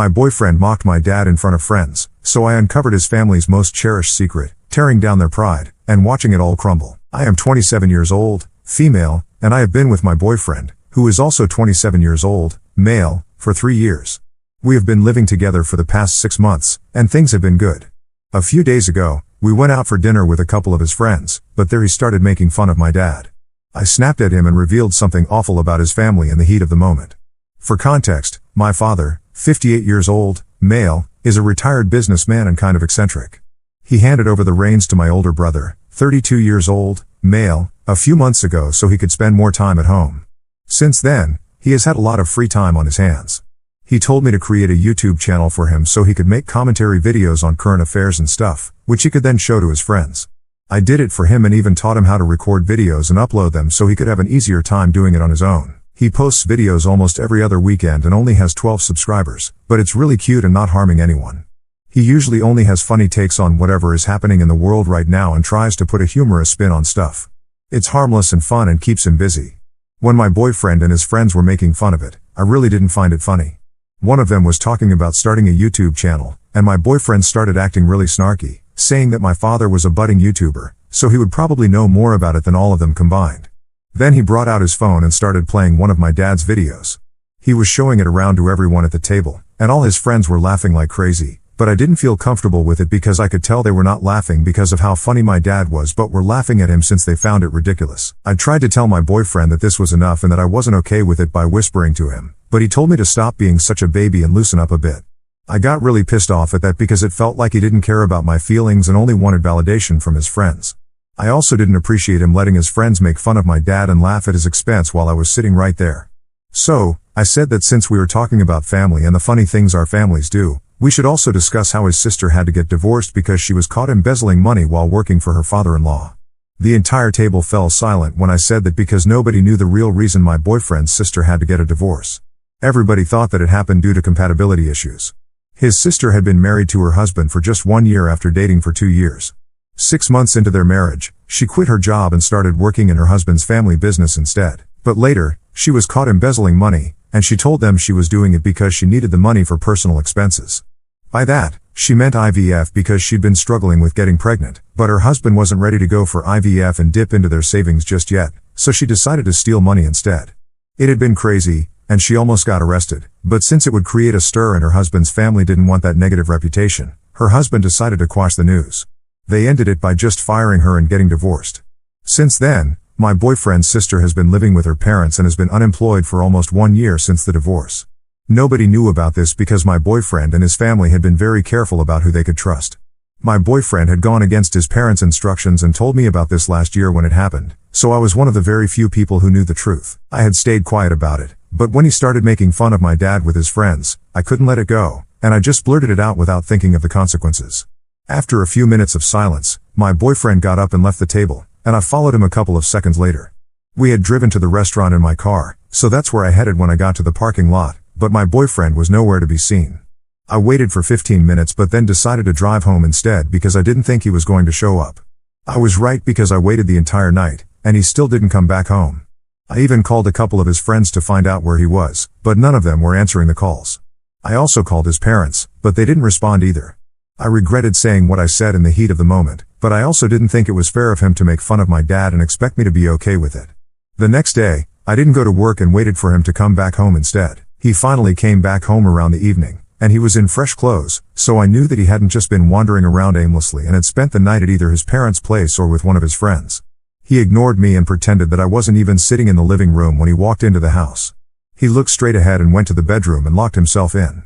My boyfriend mocked my dad in front of friends, so I uncovered his family's most cherished secret, tearing down their pride, and watching it all crumble. I am 27 years old, female, and I have been with my boyfriend, who is also 27 years old, male, for 3 years. We have been living together for the past 6 months, and things have been good. A few days ago, we went out for dinner with a couple of his friends, but there he started making fun of my dad. I snapped at him and revealed something awful about his family in the heat of the moment. For context, my father, 58 years old, male, is a retired businessman and kind of eccentric. He handed over the reins to my older brother, 32 years old, male, a few months ago so he could spend more time at home. Since then, he has had a lot of free time on his hands. He told me to create a YouTube channel for him so he could make commentary videos on current affairs and stuff, which he could then show to his friends. I did it for him and even taught him how to record videos and upload them so he could have an easier time doing it on his own. He posts videos almost every other weekend and only has 12 subscribers, but it's really cute and not harming anyone. He usually only has funny takes on whatever is happening in the world right now and tries to put a humorous spin on stuff. It's harmless and fun and keeps him busy. When my boyfriend and his friends were making fun of it, I really didn't find it funny. One of them was talking about starting a YouTube channel, and my boyfriend started acting really snarky, saying that my father was a budding YouTuber, so he would probably know more about it than all of them combined. Then he brought out his phone and started playing one of my dad's videos. He was showing it around to everyone at the table, and all his friends were laughing like crazy, but I didn't feel comfortable with it because I could tell they were not laughing because of how funny my dad was but were laughing at him since they found it ridiculous. I tried to tell my boyfriend that this was enough and that I wasn't okay with it by whispering to him, but he told me to stop being such a baby and loosen up a bit. I got really pissed off at that because it felt like he didn't care about my feelings and only wanted validation from his friends. I also didn't appreciate him letting his friends make fun of my dad and laugh at his expense while I was sitting right there. So, I said that since we were talking about family and the funny things our families do, we should also discuss how his sister had to get divorced because she was caught embezzling money while working for her father-in-law. The entire table fell silent when I said that because nobody knew the real reason my boyfriend's sister had to get a divorce. Everybody thought that it happened due to compatibility issues. His sister had been married to her husband for just 1 year after dating for 2 years. 6 months into their marriage, she quit her job and started working in her husband's family business instead. But later, she was caught embezzling money, and she told them she was doing it because she needed the money for personal expenses. By that, she meant IVF because she'd been struggling with getting pregnant, but her husband wasn't ready to go for IVF and dip into their savings just yet, so she decided to steal money instead. It had been crazy, and she almost got arrested, but since it would create a stir and her husband's family didn't want that negative reputation, her husband decided to quash the news. They ended it by just firing her and getting divorced. Since then, my boyfriend's sister has been living with her parents and has been unemployed for almost 1 year since the divorce. Nobody knew about this because my boyfriend and his family had been very careful about who they could trust. My boyfriend had gone against his parents' instructions and told me about this last year when it happened, so I was one of the very few people who knew the truth. I had stayed quiet about it, but when he started making fun of my dad with his friends, I couldn't let it go, and I just blurted it out without thinking of the consequences. After a few minutes of silence, my boyfriend got up and left the table, and I followed him a couple of seconds later. We had driven to the restaurant in my car, so that's where I headed when I got to the parking lot, but my boyfriend was nowhere to be seen. I waited for 15 minutes but then decided to drive home instead because I didn't think he was going to show up. I was right because I waited the entire night, and he still didn't come back home. I even called a couple of his friends to find out where he was, but none of them were answering the calls. I also called his parents, but they didn't respond either. I regretted saying what I said in the heat of the moment, but I also didn't think it was fair of him to make fun of my dad and expect me to be okay with it. The next day, I didn't go to work and waited for him to come back home instead. He finally came back home around the evening, and he was in fresh clothes, so I knew that he hadn't just been wandering around aimlessly and had spent the night at either his parents' place or with one of his friends. He ignored me and pretended that I wasn't even sitting in the living room when he walked into the house. He looked straight ahead and went to the bedroom and locked himself in.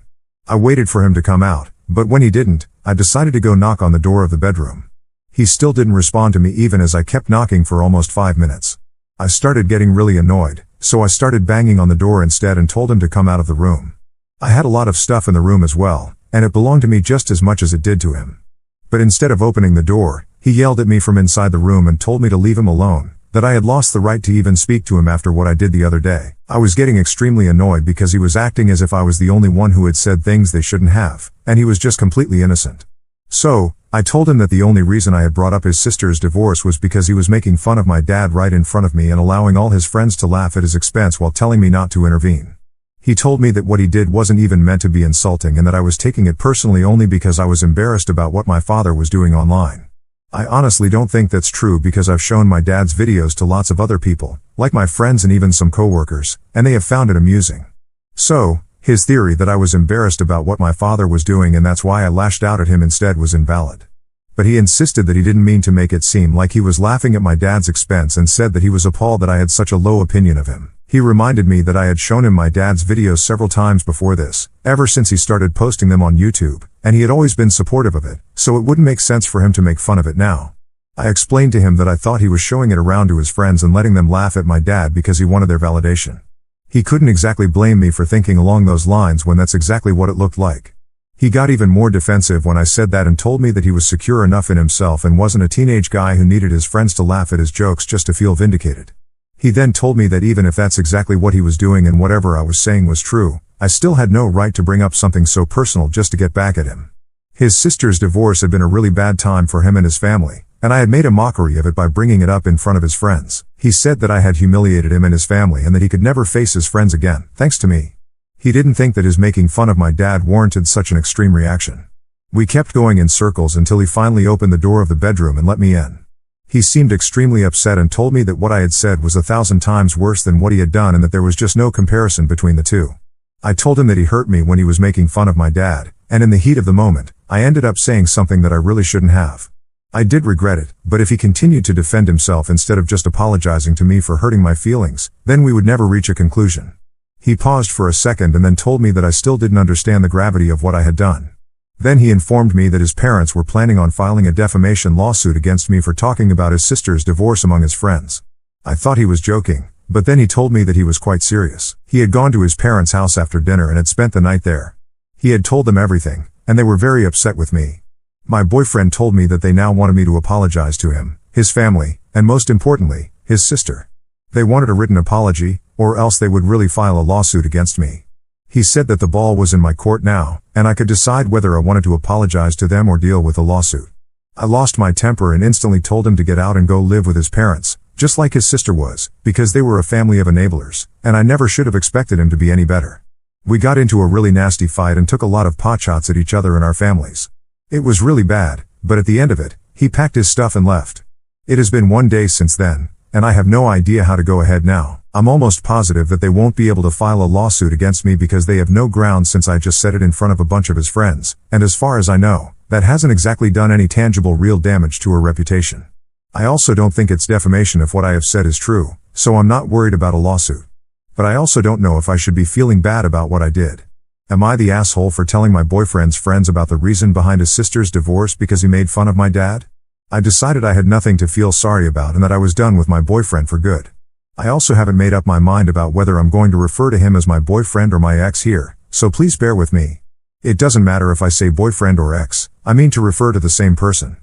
I waited for him to come out, but when he didn't, I decided to go knock on the door of the bedroom. He still didn't respond to me even as I kept knocking for almost 5 minutes. I started getting really annoyed, so I started banging on the door instead and told him to come out of the room. I had a lot of stuff in the room as well, and it belonged to me just as much as it did to him. But instead of opening the door, he yelled at me from inside the room and told me to leave him alone, that I had lost the right to even speak to him after what I did the other day. I was getting extremely annoyed because he was acting as if I was the only one who had said things they shouldn't have, and he was just completely innocent. So, I told him that the only reason I had brought up his sister's divorce was because he was making fun of my dad right in front of me and allowing all his friends to laugh at his expense while telling me not to intervene. He told me that what he did wasn't even meant to be insulting and that I was taking it personally only because I was embarrassed about what my father was doing online. I honestly don't think that's true because I've shown my dad's videos to lots of other people, like my friends and even some coworkers, and they have found it amusing. So, his theory that I was embarrassed about what my father was doing and that's why I lashed out at him instead was invalid. But he insisted that he didn't mean to make it seem like he was laughing at my dad's expense and said that he was appalled that I had such a low opinion of him. He reminded me that I had shown him my dad's videos several times before this, ever since he started posting them on YouTube, and he had always been supportive of it, so it wouldn't make sense for him to make fun of it now. I explained to him that I thought he was showing it around to his friends and letting them laugh at my dad because he wanted their validation. He couldn't exactly blame me for thinking along those lines when that's exactly what it looked like. He got even more defensive when I said that and told me that he was secure enough in himself and wasn't a teenage guy who needed his friends to laugh at his jokes just to feel vindicated. He then told me that even if that's exactly what he was doing and whatever I was saying was true, I still had no right to bring up something so personal just to get back at him. His sister's divorce had been a really bad time for him and his family, and I had made a mockery of it by bringing it up in front of his friends. He said that I had humiliated him and his family and that he could never face his friends again, thanks to me. He didn't think that his making fun of my dad warranted such an extreme reaction. We kept going in circles until he finally opened the door of the bedroom and let me in. He seemed extremely upset and told me that what I had said was 1,000 times worse than what he had done and that there was just no comparison between the two. I told him that he hurt me when he was making fun of my dad, and in the heat of the moment, I ended up saying something that I really shouldn't have. I did regret it, but if he continued to defend himself instead of just apologizing to me for hurting my feelings, then we would never reach a conclusion. He paused for a second and then told me that I still didn't understand the gravity of what I had done. Then he informed me that his parents were planning on filing a defamation lawsuit against me for talking about his sister's divorce among his friends. I thought he was joking, but then he told me that he was quite serious. He had gone to his parents' house after dinner and had spent the night there. He had told them everything, and they were very upset with me. My boyfriend told me that they now wanted me to apologize to him, his family, and most importantly, his sister. They wanted a written apology, or else they would really file a lawsuit against me. He said that the ball was in my court now, and I could decide whether I wanted to apologize to them or deal with a lawsuit. I lost my temper and instantly told him to get out and go live with his parents, just like his sister was, because they were a family of enablers, and I never should have expected him to be any better. We got into a really nasty fight and took a lot of potshots at each other and our families. It was really bad, but at the end of it, he packed his stuff and left. It has been 1 day since then, and I have no idea how to go ahead now. I'm almost positive that they won't be able to file a lawsuit against me because they have no grounds since I just said it in front of a bunch of his friends, and as far as I know, that hasn't exactly done any tangible real damage to her reputation. I also don't think it's defamation if what I have said is true, so I'm not worried about a lawsuit. But I also don't know if I should be feeling bad about what I did. Am I the asshole for telling my boyfriend's friends about the reason behind his sister's divorce because he made fun of my dad? I decided I had nothing to feel sorry about and that I was done with my boyfriend for good. I also haven't made up my mind about whether I'm going to refer to him as my boyfriend or my ex here, so please bear with me. It doesn't matter if I say boyfriend or ex, I mean to refer to the same person.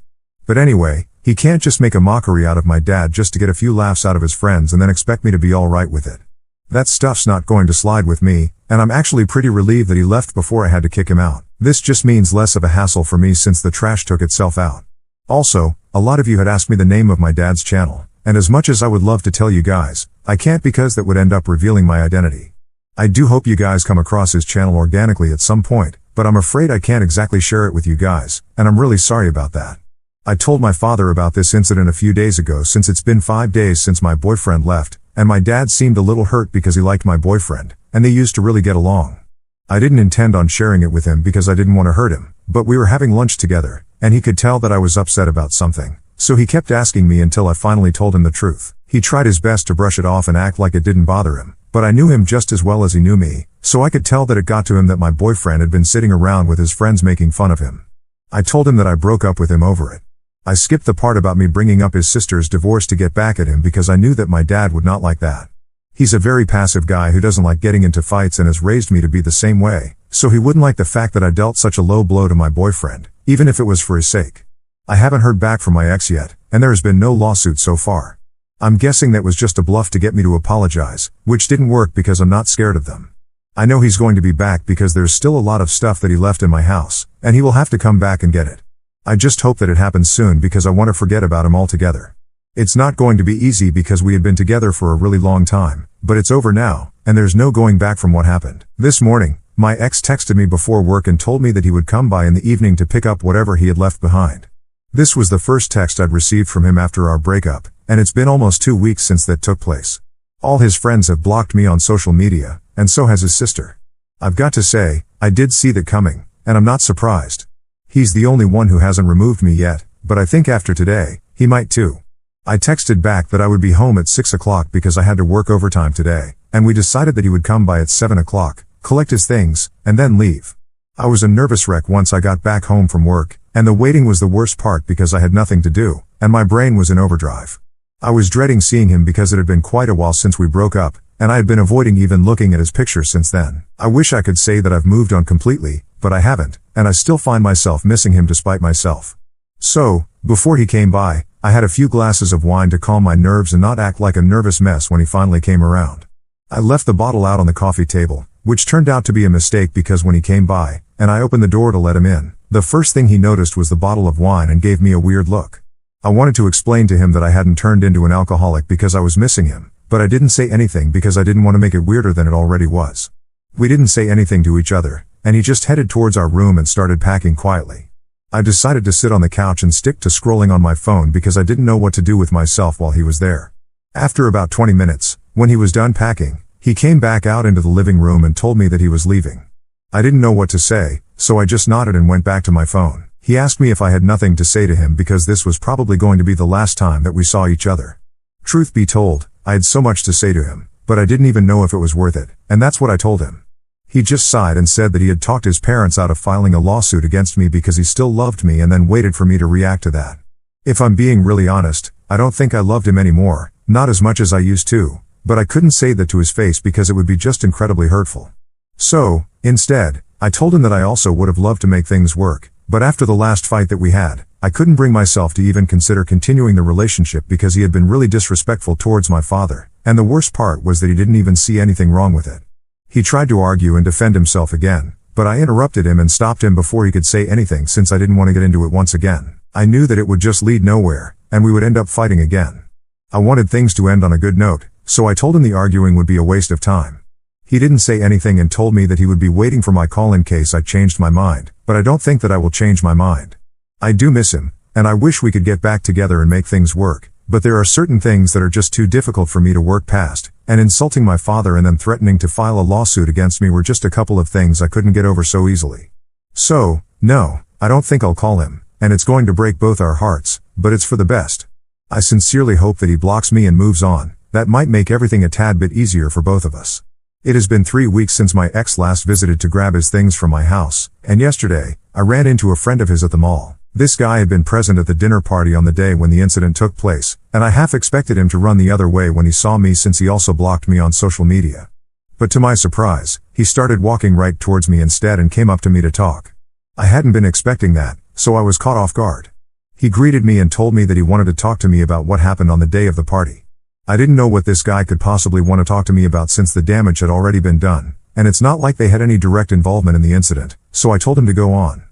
But anyway, he can't just make a mockery out of my dad just to get a few laughs out of his friends and then expect me to be alright with it. That stuff's not going to slide with me, and I'm actually pretty relieved that he left before I had to kick him out. This just means less of a hassle for me since the trash took itself out. Also, a lot of you had asked me the name of my dad's channel, and as much as I would love to tell you guys, I can't because that would end up revealing my identity. I do hope you guys come across his channel organically at some point, but I'm afraid I can't exactly share it with you guys, and I'm really sorry about that. I told my father about this incident a few days ago since it's been 5 days since my boyfriend left, and my dad seemed a little hurt because he liked my boyfriend, and they used to really get along. I didn't intend on sharing it with him because I didn't want to hurt him, but we were having lunch together, and he could tell that I was upset about something, so he kept asking me until I finally told him the truth. He tried his best to brush it off and act like it didn't bother him, but I knew him just as well as he knew me, so I could tell that it got to him that my boyfriend had been sitting around with his friends making fun of him. I told him that I broke up with him over it. I skipped the part about me bringing up his sister's divorce to get back at him because I knew that my dad would not like that. He's a very passive guy who doesn't like getting into fights and has raised me to be the same way, so he wouldn't like the fact that I dealt such a low blow to my boyfriend, even if it was for his sake. I haven't heard back from my ex yet, and there has been no lawsuit so far. I'm guessing that was just a bluff to get me to apologize, which didn't work because I'm not scared of them. I know he's going to be back because there's still a lot of stuff that he left in my house, and he will have to come back and get it. I just hope that it happens soon because I want to forget about him altogether. It's not going to be easy because we had been together for a really long time, but it's over now, and there's no going back from what happened. This morning, my ex texted me before work and told me that he would come by in the evening to pick up whatever he had left behind. This was the first text I'd received from him after our breakup, and it's been almost 2 weeks since that took place. All his friends have blocked me on social media, and so has his sister. I've got to say, I did see that coming, and I'm not surprised. He's the only one who hasn't removed me yet, but I think after today, he might too. I texted back that I would be home at 6 o'clock because I had to work overtime today, and we decided that he would come by at 7 o'clock, collect his things, and then leave. I was a nervous wreck once I got back home from work, and the waiting was the worst part because I had nothing to do, and my brain was in overdrive. I was dreading seeing him because it had been quite a while since we broke up, and I had been avoiding even looking at his picture since then. I wish I could say that I've moved on completely, but I haven't, and I still find myself missing him despite myself. So, before he came by, I had a few glasses of wine to calm my nerves and not act like a nervous mess when he finally came around. I left the bottle out on the coffee table, which turned out to be a mistake because when he came by, and I opened the door to let him in, the first thing he noticed was the bottle of wine and gave me a weird look. I wanted to explain to him that I hadn't turned into an alcoholic because I was missing him, but I didn't say anything because I didn't want to make it weirder than it already was. We didn't say anything to each other, and he just headed towards our room and started packing quietly. I decided to sit on the couch and stick to scrolling on my phone because I didn't know what to do with myself while he was there. After about 20 minutes, when he was done packing, he came back out into the living room and told me that he was leaving. I didn't know what to say, so I just nodded and went back to my phone. He asked me if I had nothing to say to him because this was probably going to be the last time that we saw each other. Truth be told, I had so much to say to him, but I didn't even know if it was worth it, and that's what I told him. He just sighed and said that he had talked his parents out of filing a lawsuit against me because he still loved me and then waited for me to react to that. If I'm being really honest, I don't think I loved him anymore, not as much as I used to, but I couldn't say that to his face because it would be just incredibly hurtful. So, instead, I told him that I also would have loved to make things work, but after the last fight that we had, I couldn't bring myself to even consider continuing the relationship because he had been really disrespectful towards my father, and the worst part was that he didn't even see anything wrong with it. He tried to argue and defend himself again, but I interrupted him and stopped him before he could say anything since I didn't want to get into it once again. I knew that it would just lead nowhere, and we would end up fighting again. I wanted things to end on a good note, so I told him the arguing would be a waste of time. He didn't say anything and told me that he would be waiting for my call in case I changed my mind, but I don't think that I will change my mind. I do miss him, and I wish we could get back together and make things work, but there are certain things that are just too difficult for me to work past, and insulting my father and then threatening to file a lawsuit against me were just a couple of things I couldn't get over so easily. So, no, I don't think I'll call him, and it's going to break both our hearts, but it's for the best. I sincerely hope that he blocks me and moves on. That might make everything a tad bit easier for both of us. It has been 3 weeks since my ex last visited to grab his things from my house, and yesterday, I ran into a friend of his at the mall. This guy had been present at the dinner party on the day when the incident took place, and I half expected him to run the other way when he saw me since he also blocked me on social media. But to my surprise, he started walking right towards me instead and came up to me to talk. I hadn't been expecting that, so I was caught off guard. He greeted me and told me that he wanted to talk to me about what happened on the day of the party. I didn't know what this guy could possibly want to talk to me about since the damage had already been done, and it's not like they had any direct involvement in the incident, so I told him to go on.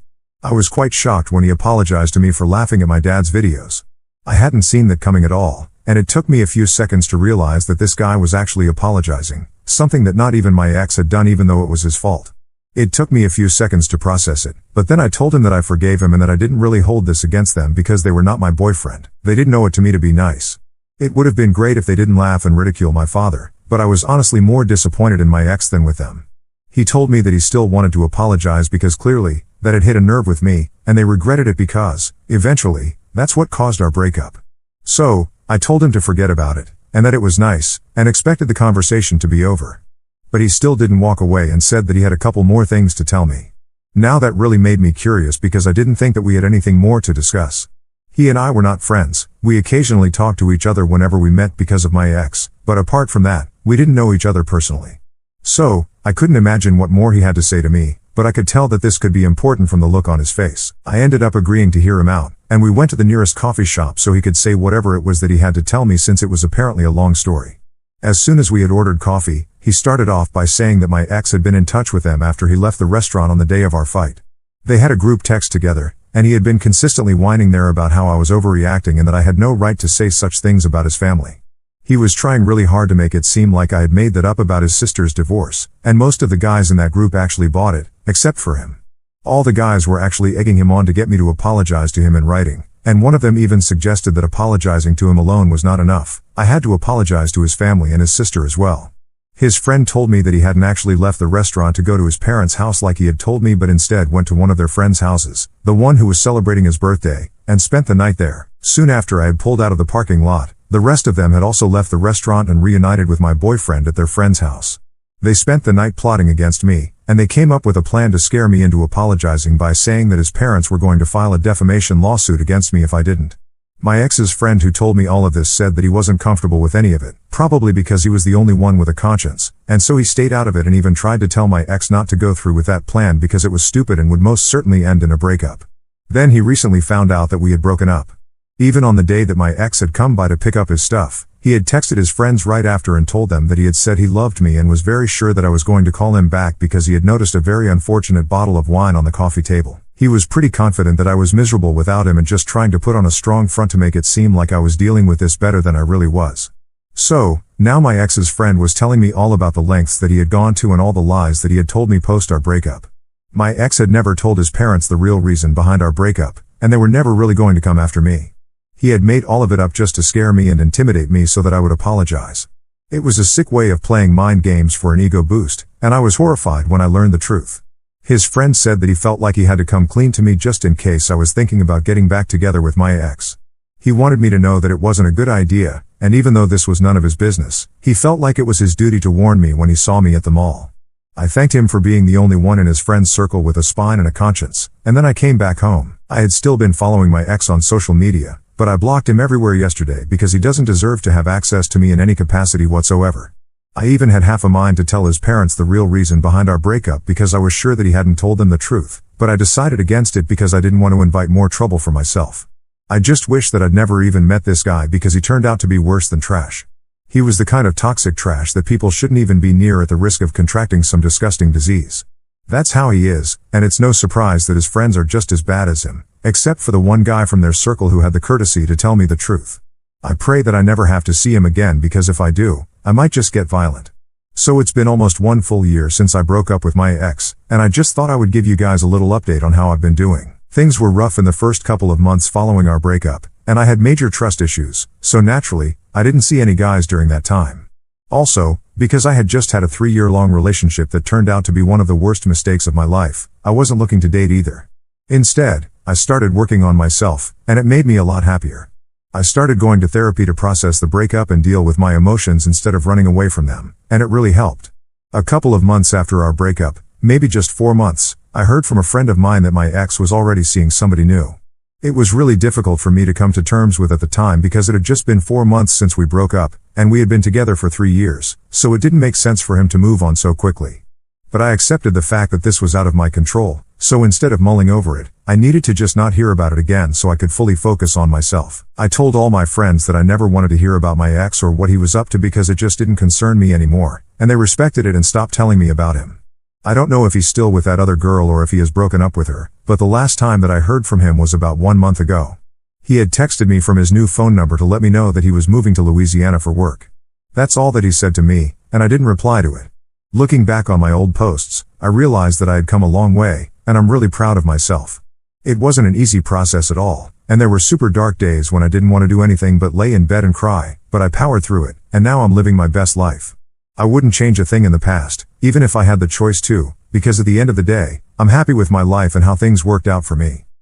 I was quite shocked when he apologized to me for laughing at my dad's videos. I hadn't seen that coming at all, and it took me a few seconds to realize that this guy was actually apologizing, something that not even my ex had done even though it was his fault. It took me a few seconds to process it, but then I told him that I forgave him and that I didn't really hold this against them because they were not my boyfriend. They didn't owe it to me to be nice. It would have been great if they didn't laugh and ridicule my father, but I was honestly more disappointed in my ex than with them. He told me that he still wanted to apologize because clearly, that had hit a nerve with me, and they regretted it because, eventually, that's what caused our breakup. So, I told him to forget about it, and that it was nice, and expected the conversation to be over. But he still didn't walk away and said that he had a couple more things to tell me. Now that really made me curious because I didn't think that we had anything more to discuss. He and I were not friends. We occasionally talked to each other whenever we met because of my ex, but apart from that, we didn't know each other personally. So, I couldn't imagine what more he had to say to me, but I could tell that this could be important from the look on his face. I ended up agreeing to hear him out, and we went to the nearest coffee shop so he could say whatever it was that he had to tell me since it was apparently a long story. As soon as we had ordered coffee, he started off by saying that my ex had been in touch with them after he left the restaurant on the day of our fight. They had a group text together, and he had been consistently whining there about how I was overreacting and that I had no right to say such things about his family. He was trying really hard to make it seem like I had made that up about his sister's divorce, and most of the guys in that group actually bought it, except for him. All the guys were actually egging him on to get me to apologize to him in writing, and one of them even suggested that apologizing to him alone was not enough. I had to apologize to his family and his sister as well. His friend told me that he hadn't actually left the restaurant to go to his parents' house like he had told me, but instead went to one of their friends' houses, the one who was celebrating his birthday, and spent the night there. Soon after I had pulled out of the parking lot, the rest of them had also left the restaurant and reunited with my boyfriend at their friend's house. They spent the night plotting against me, and they came up with a plan to scare me into apologizing by saying that his parents were going to file a defamation lawsuit against me if I didn't. My ex's friend who told me all of this said that he wasn't comfortable with any of it, probably because he was the only one with a conscience, and so he stayed out of it and even tried to tell my ex not to go through with that plan because it was stupid and would most certainly end in a breakup. Then he recently found out that we had broken up. Even on the day that my ex had come by to pick up his stuff, he had texted his friends right after and told them that he had said he loved me and was very sure that I was going to call him back because he had noticed a very unfortunate bottle of wine on the coffee table. He was pretty confident that I was miserable without him and just trying to put on a strong front to make it seem like I was dealing with this better than I really was. So, now my ex's friend was telling me all about the lengths that he had gone to and all the lies that he had told me post our breakup. My ex had never told his parents the real reason behind our breakup, and they were never really going to come after me. He had made all of it up just to scare me and intimidate me so that I would apologize. It was a sick way of playing mind games for an ego boost, and I was horrified when I learned the truth. His friend said that he felt like he had to come clean to me just in case I was thinking about getting back together with my ex. He wanted me to know that it wasn't a good idea, and even though this was none of his business, he felt like it was his duty to warn me when he saw me at the mall. I thanked him for being the only one in his friend's circle with a spine and a conscience, and then I came back home. I had still been following my ex on social media, but I blocked him everywhere yesterday because he doesn't deserve to have access to me in any capacity whatsoever. I even had half a mind to tell his parents the real reason behind our breakup because I was sure that he hadn't told them the truth, but I decided against it because I didn't want to invite more trouble for myself. I just wish that I'd never even met this guy because he turned out to be worse than trash. He was the kind of toxic trash that people shouldn't even be near at the risk of contracting some disgusting disease. That's how he is, and it's no surprise that his friends are just as bad as him, except for the one guy from their circle who had the courtesy to tell me the truth. I pray that I never have to see him again because if I do, I might just get violent. So it's been almost 1 full year since I broke up with my ex, and I just thought I would give you guys a little update on how I've been doing. Things were rough in the first couple of months following our breakup, and I had major trust issues, so naturally, I didn't see any guys during that time. Also, because I had just had a 3-year-long relationship that turned out to be one of the worst mistakes of my life, I wasn't looking to date either. Instead, I started working on myself, and it made me a lot happier. I started going to therapy to process the breakup and deal with my emotions instead of running away from them, and it really helped. A couple of months after our breakup, maybe just 4 months, I heard from a friend of mine that my ex was already seeing somebody new. It was really difficult for me to come to terms with at the time because it had just been 4 months since we broke up, and we had been together for 3 years, so it didn't make sense for him to move on so quickly. But I accepted the fact that this was out of my control, so instead of mulling over it, I needed to just not hear about it again so I could fully focus on myself. I told all my friends that I never wanted to hear about my ex or what he was up to because it just didn't concern me anymore, and they respected it and stopped telling me about him. I don't know if he's still with that other girl or if he has broken up with her, but the last time that I heard from him was about 1 month ago. He had texted me from his new phone number to let me know that he was moving to Louisiana for work. That's all that he said to me, and I didn't reply to it. Looking back on my old posts, I realized that I had come a long way, and I'm really proud of myself. It wasn't an easy process at all, and there were super dark days when I didn't want to do anything but lay in bed and cry, but I powered through it, and now I'm living my best life. I wouldn't change a thing in the past, even if I had the choice to, because at the end of the day, I'm happy with my life and how things worked out for me.